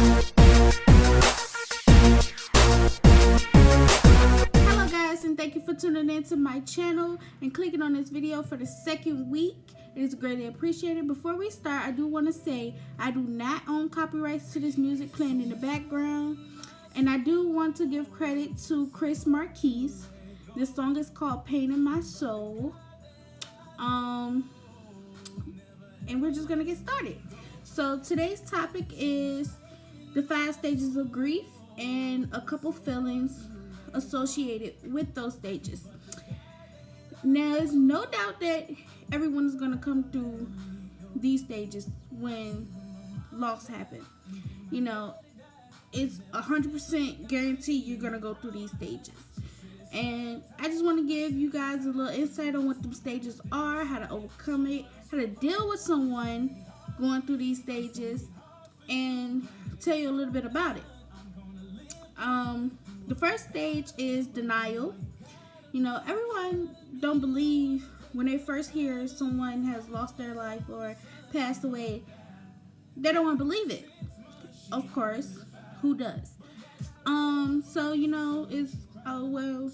Hello guys, and thank you for tuning in to my channel and clicking on this video for the second week. It is greatly appreciated. Before we start, I do want to say I do not own copyrights to this music playing in the background. And I do want to give credit to Chris Marquise. This song is called Pain in My Soul. And we're just going to get started. So today's topic is the 5 stages of grief and a couple feelings associated with those stages. Now, there's no doubt that everyone is going to come through these stages when loss happens. You know, it's 100% guaranteed you're going to go through these stages. And I just want to give you guys a little insight on what them stages are, how to overcome it, how to deal with someone going through these stages, and tell you a little bit about it. The first stage is denial. You know, everyone don't believe when they first hear someone has lost their life or passed away. They don't want to believe it. Of course, who does? So, you know, it's, oh, well,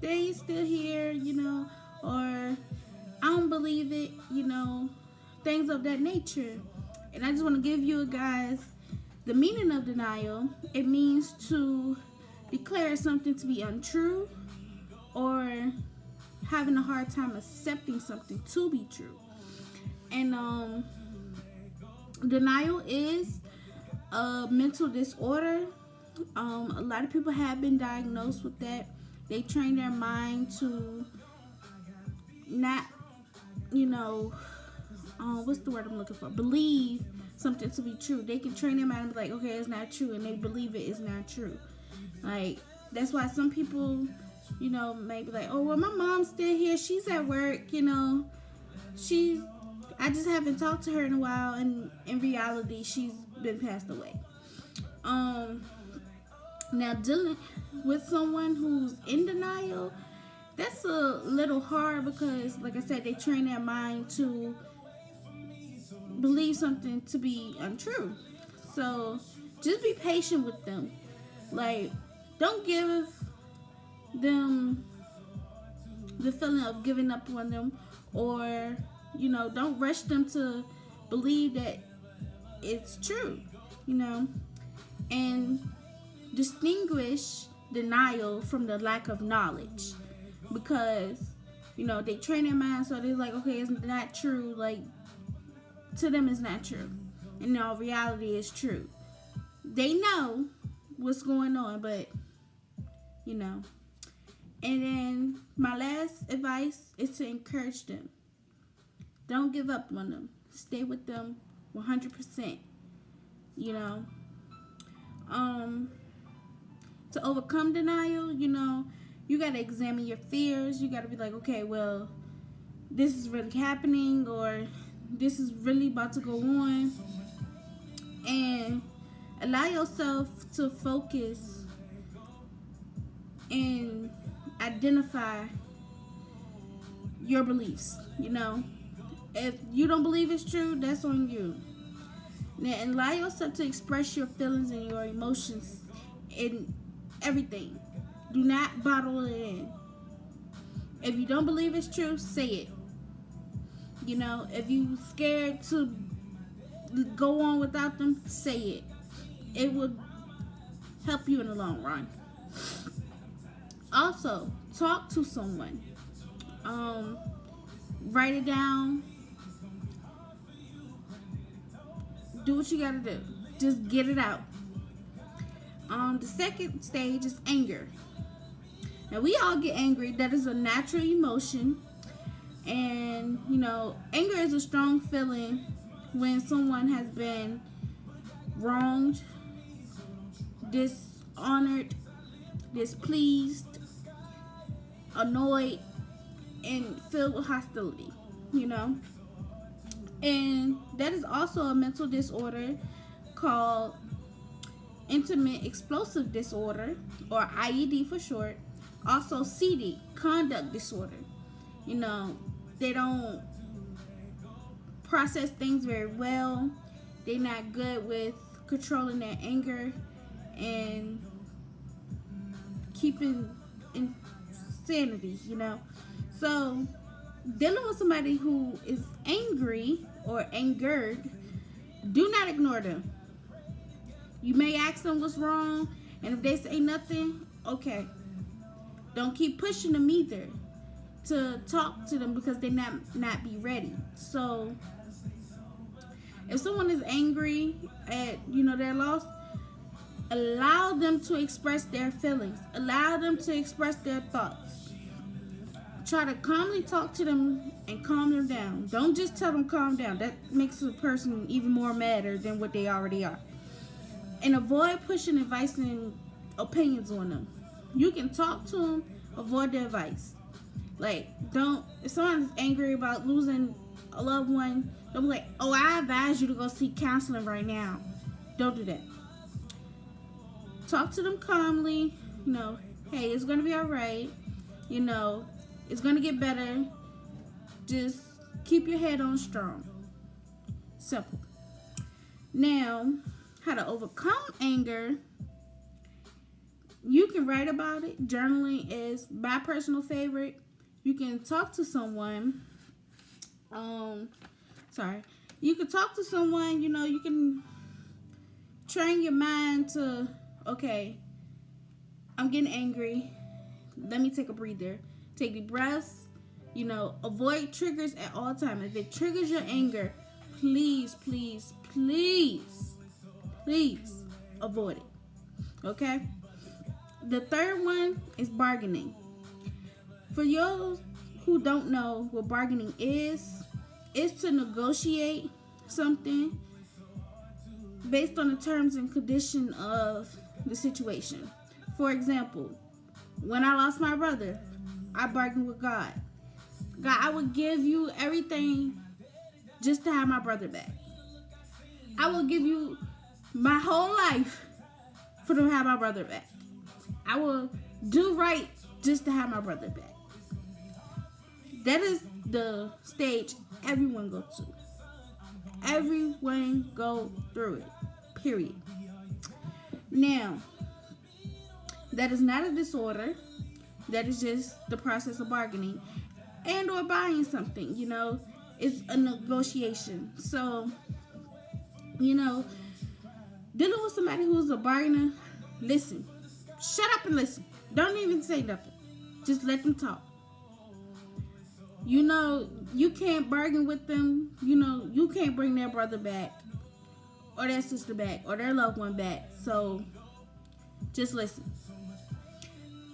they still here, you know, or I don't believe it, you know, things of that nature. And I just want to give you guys the meaning of denial. It means to declare something to be untrue or having a hard time accepting something to be true. And denial is a mental disorder. A lot of people have been diagnosed with that. They train their mind to not, you know, what's the word I'm looking for? Believe something to be true. They can train their mind and be like, okay, it's not true, and they believe it is not true. Like, that's why some people, you know, may be like, oh, well, my mom's still here. She's at work, you know. I just haven't talked to her in a while, and in reality, she's been passed away. Now, dealing with someone who's in denial, that's a little hard because, like I said, they train their mind to believe something to be untrue. So, just be patient with them. Like, don't give them the feeling of giving up on them, or, you know, don't rush them to believe that it's true, you know. And distinguish denial from the lack of knowledge, because, you know, they train their mind so they're like, okay, it's not true. Like, to them it's not true, and in all reality it's true. They know what's going on, but, you know. And then my last advice is to encourage them. Don't give up on them. Stay with them 100%, you know. To overcome denial, you know, you got to examine your fears. You got to be like, okay, well, this is really happening, or this is really about to go on. And allow yourself to focus and identify your beliefs, you know. If you don't believe it's true, that's on you. Now, allow yourself to express your feelings and your emotions in everything. Do not bottle it in. If you don't believe it's true, say it. You know, if you're scared to go on without them, say it. It will help you in the long run. Also, talk to someone. Write it down. Do what you gotta do. Just get it out. The second stage is anger. Now, we all get angry. That is a natural emotion. And, you know, anger is a strong feeling when someone has been wronged, dishonored, displeased, annoyed, and filled with hostility, you know. And that is also a mental disorder called Intimate Explosive Disorder, or IED for short. Also CD, Conduct Disorder. You know, they don't process things very well. They're not good with controlling their anger and keeping insanity, you know. So dealing with somebody who is angry or angered, do not ignore them. You may ask them what's wrong, and if they say nothing, okay. Don't keep pushing them either to talk to them because they not be ready. So if someone is angry at their loss, allow them to express their feelings. Allow them to express their thoughts. Try to calmly talk to them and calm them down. Don't just tell them calm down. That makes a person even more madder than what they already are. And avoid pushing advice and opinions on them. You can talk to them, avoid the advice. Like, if someone's angry about losing a loved one, don't be like, oh, I advise you to go seek counseling right now. Don't do that. Talk to them calmly. Hey, it's going to be all right. It's going to get better. Just keep your head on strong. Simple. Now, how to overcome anger. You can write about it. Journaling is my personal favorite. You can talk to someone. You can talk to someone. You can train your mind to, okay, I'm getting angry. Let me take a breather. Take deep breaths. Avoid triggers at all times. If it triggers your anger, please, please, please, please avoid it. Okay? The third one is bargaining. For those who don't know what bargaining is, it's to negotiate something based on the terms and condition of the situation. For example, when I lost my brother, I bargained with God. God, I would give you everything just to have my brother back. I will give you my whole life for to have my brother back. I will do right just to have my brother back. That is the stage everyone goes to. Everyone go through it. Period. Now, that is not a disorder. That is just the process of bargaining and or buying something. It's a negotiation. So, dealing with somebody who's a bargainer, listen. Shut up and listen. Don't even say nothing. Just let them talk. You can't bargain with them. You can't bring their brother back or their sister back or their loved one back. So just listen.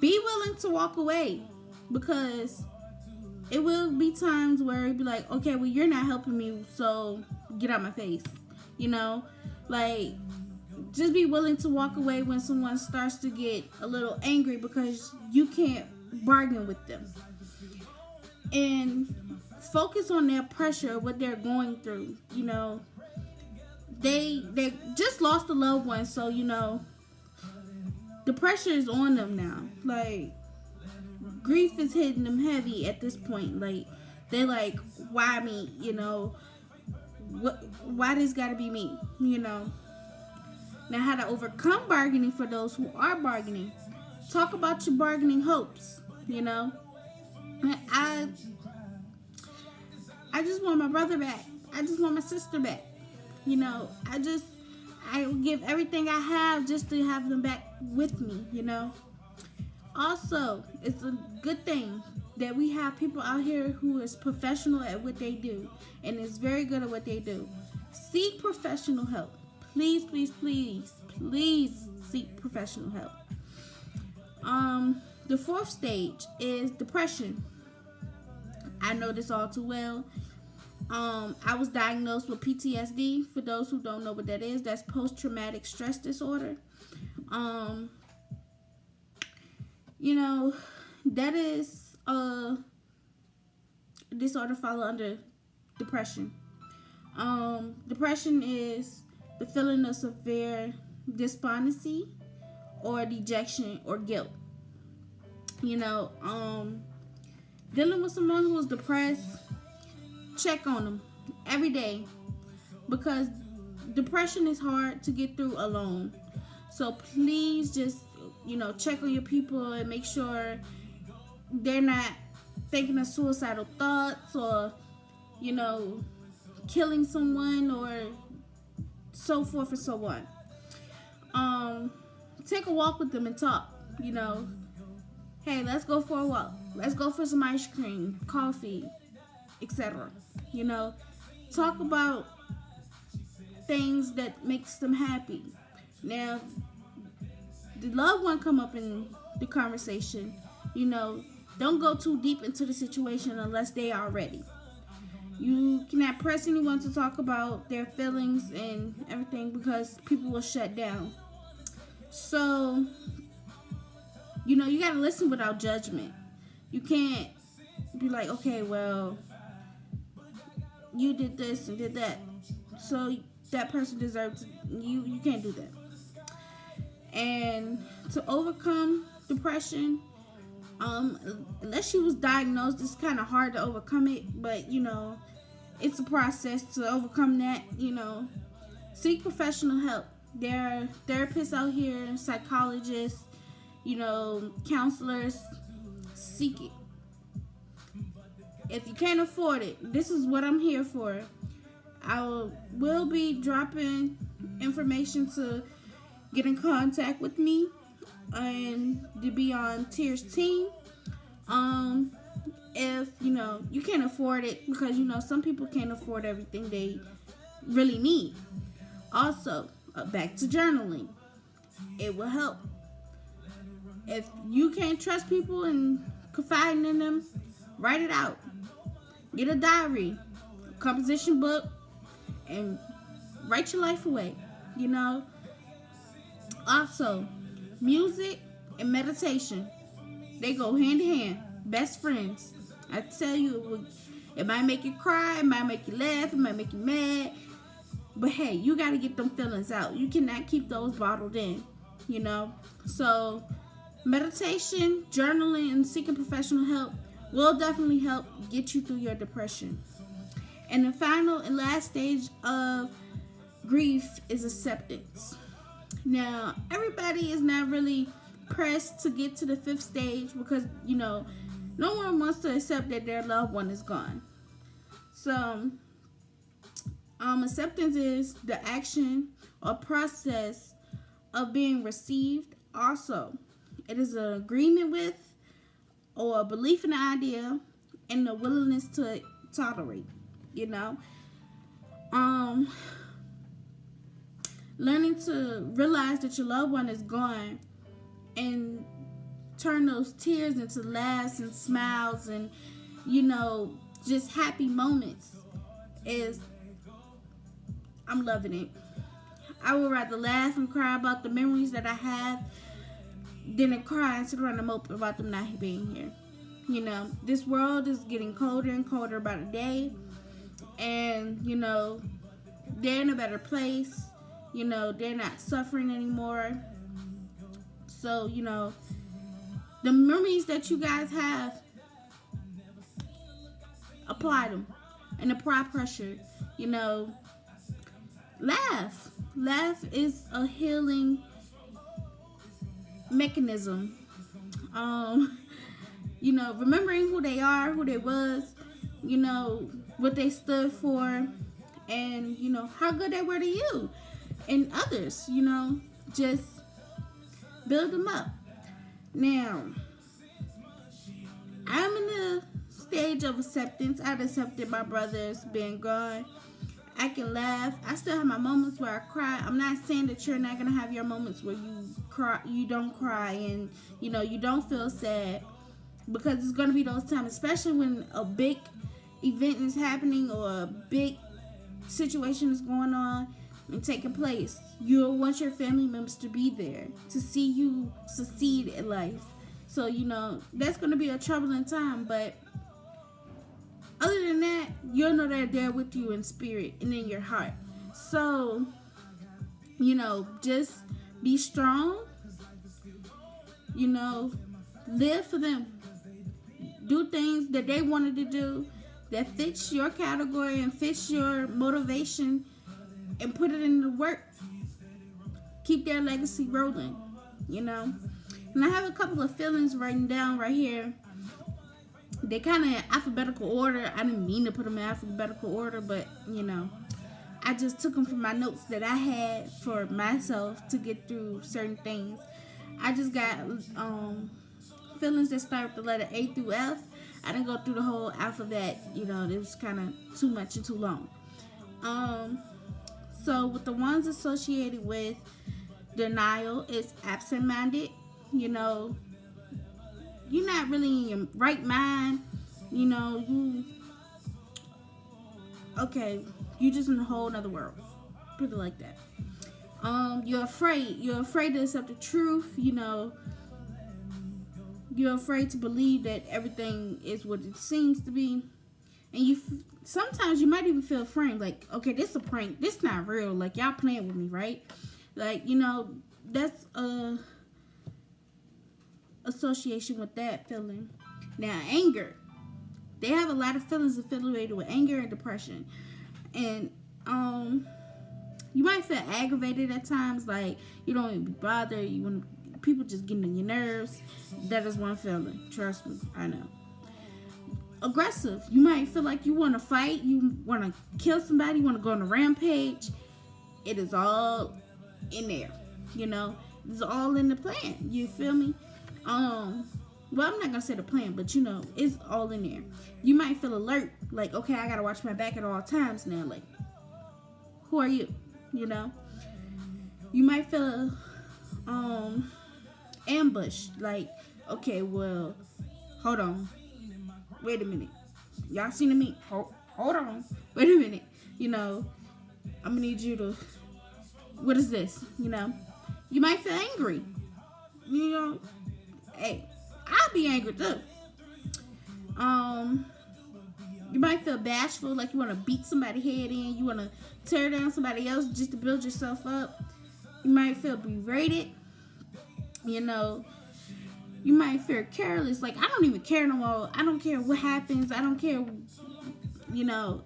Be willing to walk away because it will be times where it'll be like, okay, well, you're not helping me, so get out my face. Just be willing to walk away when someone starts to get a little angry because you can't bargain with them. And focus on their pressure, what they're going through. They just lost a loved one, so the pressure is on them now. Grief is hitting them heavy at this point. They're like, why me? Why this gotta be me? Now, how to overcome bargaining for those who are bargaining. Talk about your bargaining hopes. I just want my brother back. I just want my sister back. I will give everything I have just to have them back with me, Also, it's a good thing that we have people out here who is professional at what they do and is very good at what they do. Seek professional help. Please, please, please, please seek professional help. The fourth stage is depression. I know this all too well. I was diagnosed with PTSD. For those who don't know what that is, that's post-traumatic stress disorder. That is a disorder follow under depression. Depression is the feeling of severe despondency or dejection or guilt. Dealing with someone who is depressed, check on them every day because depression is hard to get through alone. So please just, check on your people and make sure they're not thinking of suicidal thoughts or, killing someone or so forth and so on. Take a walk with them and talk, Hey, let's go for a walk. Let's go for some ice cream, coffee, etc. Talk about things that makes them happy. Now, the loved one come up in the conversation, don't go too deep into the situation unless they are ready. You cannot press anyone to talk about their feelings and everything because people will shut down. So, you gotta listen without judgment. You can't be like, okay, well, you did this and did that, so that person deserves you can't do that. And to overcome depression, unless she was diagnosed, it's kind of hard to overcome it, but it's a process to overcome that. Seek professional help. There are therapists out here, psychologists, counselors. Seek it. If you can't afford it, this is what I'm here for. I will be dropping information to get in contact with me and to be on Tears team. If you can't afford it, because some people can't afford everything they really need. Also, back to journaling. It will help. If you can't trust people and confiding in them, write it out. Get a diary, a composition book, and write your life away. Also, music and meditation, they go hand in hand. Best friends. I tell you, it might make you cry, it might make you laugh, it might make you mad. But hey, you got to get them feelings out. You cannot keep those bottled in, So, meditation, journaling, and seeking professional help will definitely help get you through your depression. And the final and last stage of grief is acceptance. Now, everybody is not really pressed to get to the 5th stage because, no one wants to accept that their loved one is gone. So, acceptance is the action or process of being received. Also, it is an agreement with or a belief in the idea and the willingness to tolerate, learning to realize that your loved one is gone and turn those tears into laughs and smiles and, just happy moments I'm loving it. I would rather laugh and cry about the memories that I have than to cry and sit around and mope about them not being here. This world is getting colder and colder by the day, and they're in a better place. They're not suffering anymore. So the memories that you guys have, apply them and apply pressure. Laugh is a healing mechanism. Remembering who they are, who they was, what they stood for, and how good they were to you and others. Just build them up. Now, I'm in the stage of acceptance. I've accepted my brother's being gone. I can laugh. I still have my moments where I cry. I'm not saying that you're not gonna have your moments where you cry, you don't cry, and you don't feel sad, because it's gonna be those times, especially when a big event is happening or a big situation is going on and taking place. You'll want your family members to be there to see you succeed in life. So that's gonna be a troubling time, but other than that, you'll know they're there with you in spirit and in your heart. So, just be strong. Live for them. Do things that they wanted to do that fits your category and fits your motivation and put it into work. Keep their legacy rolling, you know. And I have a couple of feelings written down right here. They kind of alphabetical order. I didn't mean to put them in alphabetical order, but, you know, I just took them from my notes that I had for myself to get through certain things. I just got feelings that start with the letter A through F. I didn't go through the whole alphabet. You know, it was kind of too much and too long. So with the ones associated with denial, it's absent-minded. You know, you're not really in your right mind. You know, you just in a whole nother world. Put it like that. You're afraid to accept the truth. You know, you're afraid to believe that everything is what it seems to be. And sometimes you might even feel framed, like, okay, this is a prank, this not real, like, y'all playing with me, right? Like, you know, that's a association with that feeling. Now, anger, they have a lot of feelings affiliated with anger and depression. And you might feel aggravated at times, like you don't even be bothered, people just getting on your nerves. That is one feeling, trust me, I know. Aggressive, you might feel like you want to fight, you want to kill somebody, you want to go on a rampage. It is all in there, you know, it's all in the plan, you feel me? Well, I'm not gonna say the plan, but you know, it's all in there. You might feel alert, like, okay, I gotta watch my back at all times now, like, who are you? You know, you might feel ambush, like, okay, well, hold on, wait a minute, y'all seen me? Hold on, wait a minute, you know, I'm gonna need you to, what is this? You know, you might feel angry, you know, hey, I'll be angry too. You might feel bashful, like you want to beat somebody's head in, you want to tear down somebody else just to build yourself up. You might feel berated, you know. You might feel careless, like, I don't even care no more. I don't care what happens. I don't care, you know.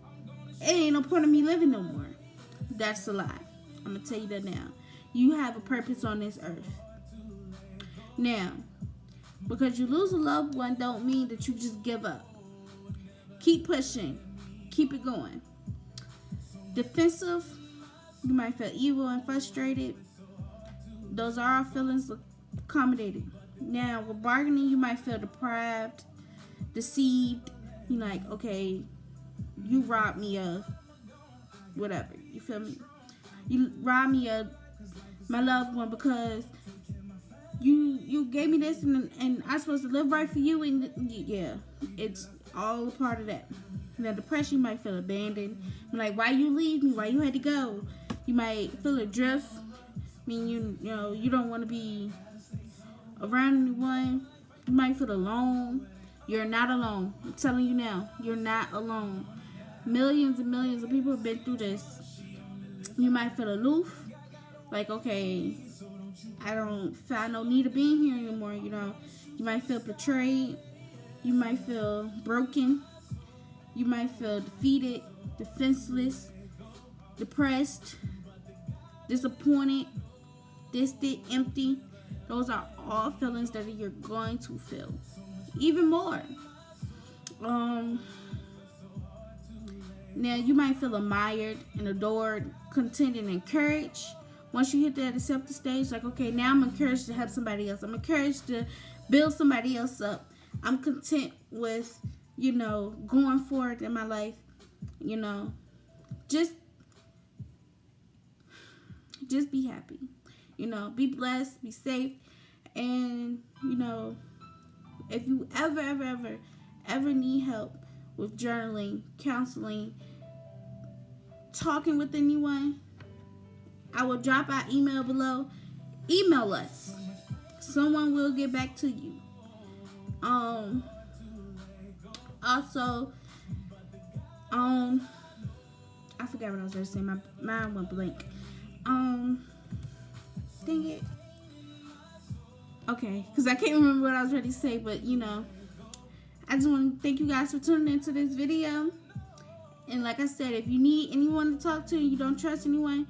It ain't no point of me living no more. That's a lie. I'm going to tell you that now. You have a purpose on this earth. Now, because you lose a loved one don't mean that you just give up. Keep pushing. Keep it going. Defensive, you might feel evil and frustrated. Those are our feelings accommodated. Now, with bargaining, you might feel deprived, deceived. You're like, okay, you robbed me of whatever. You feel me? You robbed me of my loved one because you gave me this and I'm supposed to live right for you, and yeah, it's all a part of that. Now, depression, you might feel abandoned. Like, why you leave me? Why you had to go? You might feel adrift. I mean, you know, you don't want to be around anyone. You might feel alone. You're not alone. I'm telling you now, you're not alone. Millions and millions of people have been through this. You might feel aloof. Like, okay, I don't feel no need of being here anymore, you know. You might feel betrayed. You might feel broken. You might feel defeated, defenseless, depressed, disappointed, distant, empty. Those are all feelings that you're going to feel. Even more. Now, you might feel admired and adored, content and encouraged. Once you hit that acceptance stage, like, okay, now I'm encouraged to help somebody else. I'm encouraged to build somebody else up. I'm content with, you know, going forward in my life. You know, just be happy. You know, be blessed, be safe. And, you know, if you ever need help with journaling, counseling, talking with anyone, I will drop our email below. Email us. Someone will get back to you. Also, I forgot what I was going to say. My mind went blank. Dang it. Okay, because I can't remember what I was ready to say, but, you know, I just want to thank you guys for tuning into this video. And like I said, if you need anyone to talk to and you don't trust anyone,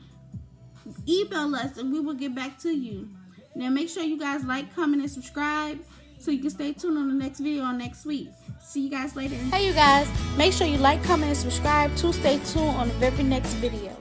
email us and we will get back to you. Now make sure you guys like, comment, and subscribe so you can stay tuned on the next video on next week. See you guys later. Hey you guys, make sure you like, comment, and subscribe to stay tuned on the very next video.